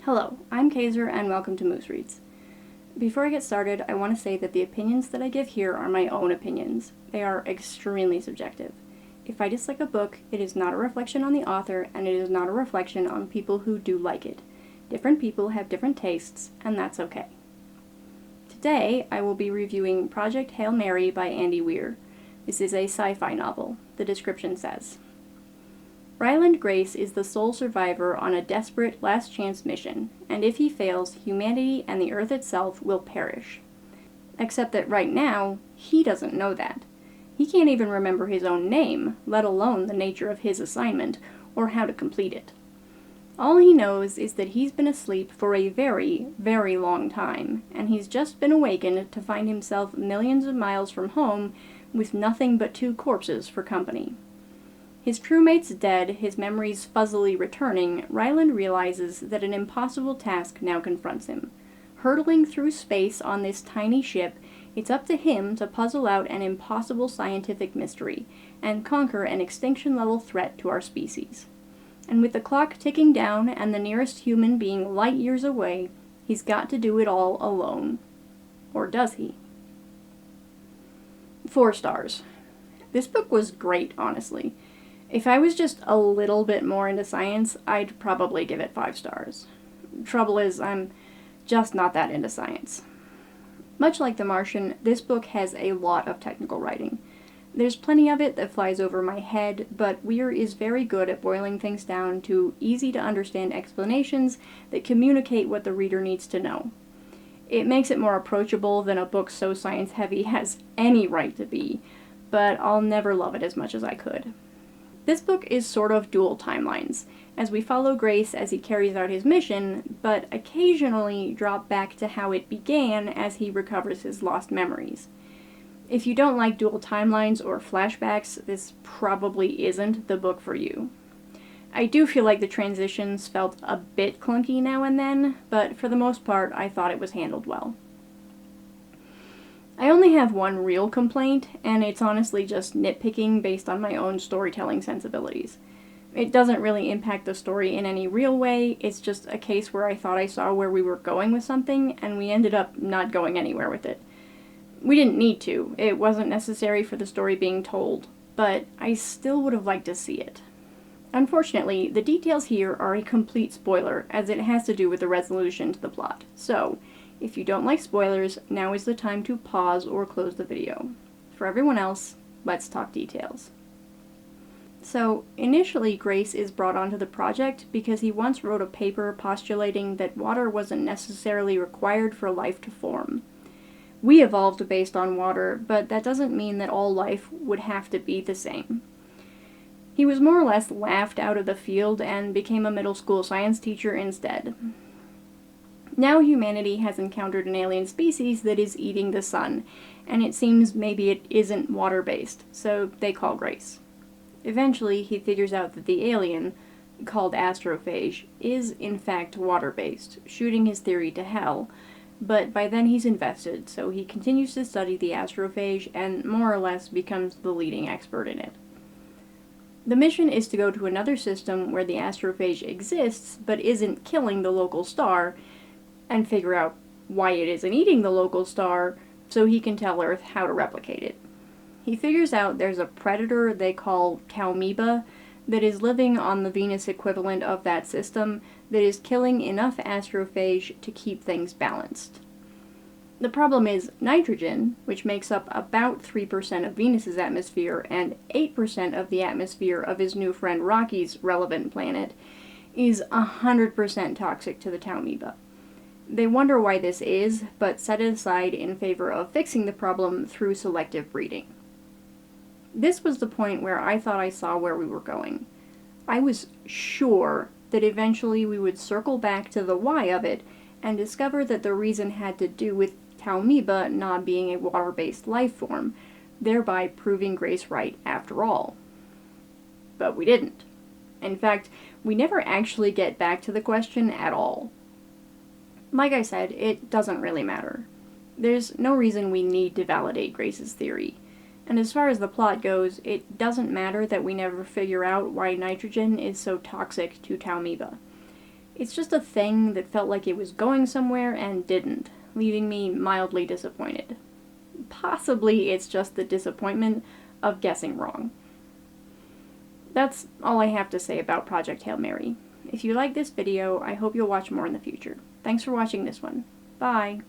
Hello, I'm Kaiser and welcome to Moose Reads. Before I get started, I want to say that the opinions that I give here are my own opinions. They are extremely subjective. If I dislike a book, it is not a reflection on the author, and it is not a reflection on people who do like it. Different people have different tastes, and that's okay. Today, I will be reviewing Project Hail Mary by Andy Weir. This is a sci-fi novel. The description says, Ryland Grace is the sole survivor on a desperate last-chance mission, and if he fails, humanity and the Earth itself will perish. Except that right now, he doesn't know that. He can't even remember his own name, let alone the nature of his assignment, or how to complete it. All he knows is that he's been asleep for a very, very long time, and he's just been awakened to find himself millions of miles from home with nothing but two corpses for company. His crewmates dead, his memories fuzzily returning, Ryland realizes that an impossible task now confronts him. Hurtling through space on this tiny ship, it's up to him to puzzle out an impossible scientific mystery, and conquer an extinction-level threat to our species. And with the clock ticking down and the nearest human being light years away, he's got to do it all alone. Or does he? 4 stars. This book was great, honestly. If I was just a little bit more into science, I'd probably give it 5 stars. Trouble is, I'm just not that into science. Much like The Martian, this book has a lot of technical writing. There's plenty of it that flies over my head, but Weir is very good at boiling things down to easy-to-understand explanations that communicate what the reader needs to know. It makes it more approachable than a book so science-heavy has any right to be, but I'll never love it as much as I could. This book is sort of dual timelines, as we follow Grace as he carries out his mission, but occasionally drop back to how it began as he recovers his lost memories. If you don't like dual timelines or flashbacks, this probably isn't the book for you. I do feel like the transitions felt a bit clunky now and then, but for the most part, I thought it was handled well. I only have one real complaint, and it's honestly just nitpicking based on my own storytelling sensibilities. It doesn't really impact the story in any real way, it's just a case where I thought I saw where we were going with something, and we ended up not going anywhere with it. We didn't need to, it wasn't necessary for the story being told, but I still would have liked to see it. Unfortunately, the details here are a complete spoiler, as it has to do with the resolution to the plot, so if you don't like spoilers, now is the time to pause or close the video. For everyone else, let's talk details. So, initially Grace is brought onto the project because he once wrote a paper postulating that water wasn't necessarily required for life to form. We evolved based on water, but that doesn't mean that all life would have to be the same. He was more or less laughed out of the field and became a middle school science teacher instead. Now humanity has encountered an alien species that is eating the sun, and it seems maybe it isn't water-based, so they call Grace. Eventually, he figures out that the alien, called astrophage, is in fact water-based, shooting his theory to hell, but by then he's invested, so he continues to study the astrophage and more or less becomes the leading expert in it. The mission is to go to another system where the astrophage exists, but isn't killing the local star, and figure out why it isn't eating the local star, so he can tell Earth how to replicate it. He figures out there's a predator they call Talmiba that is living on the Venus equivalent of that system that is killing enough astrophage to keep things balanced. The problem is nitrogen, which makes up about 3% of Venus's atmosphere and 8% of the atmosphere of his new friend Rocky's relevant planet, is 100% toxic to the Talmiba. They wonder why this is, but set it aside in favor of fixing the problem through selective breeding. This was the point where I thought I saw where we were going. I was sure that eventually we would circle back to the why of it and discover that the reason had to do with Talmiba not being a water-based life form, thereby proving Grace right after all. But we didn't. In fact, we never actually get back to the question at all. Like I said, it doesn't really matter. There's no reason we need to validate Grace's theory. And as far as the plot goes, it doesn't matter that we never figure out why nitrogen is so toxic to Talmiba. It's just a thing that felt like it was going somewhere and didn't, leaving me mildly disappointed. Possibly it's just the disappointment of guessing wrong. That's all I have to say about Project Hail Mary. If you like this video, I hope you'll watch more in the future. Thanks for watching this one. Bye!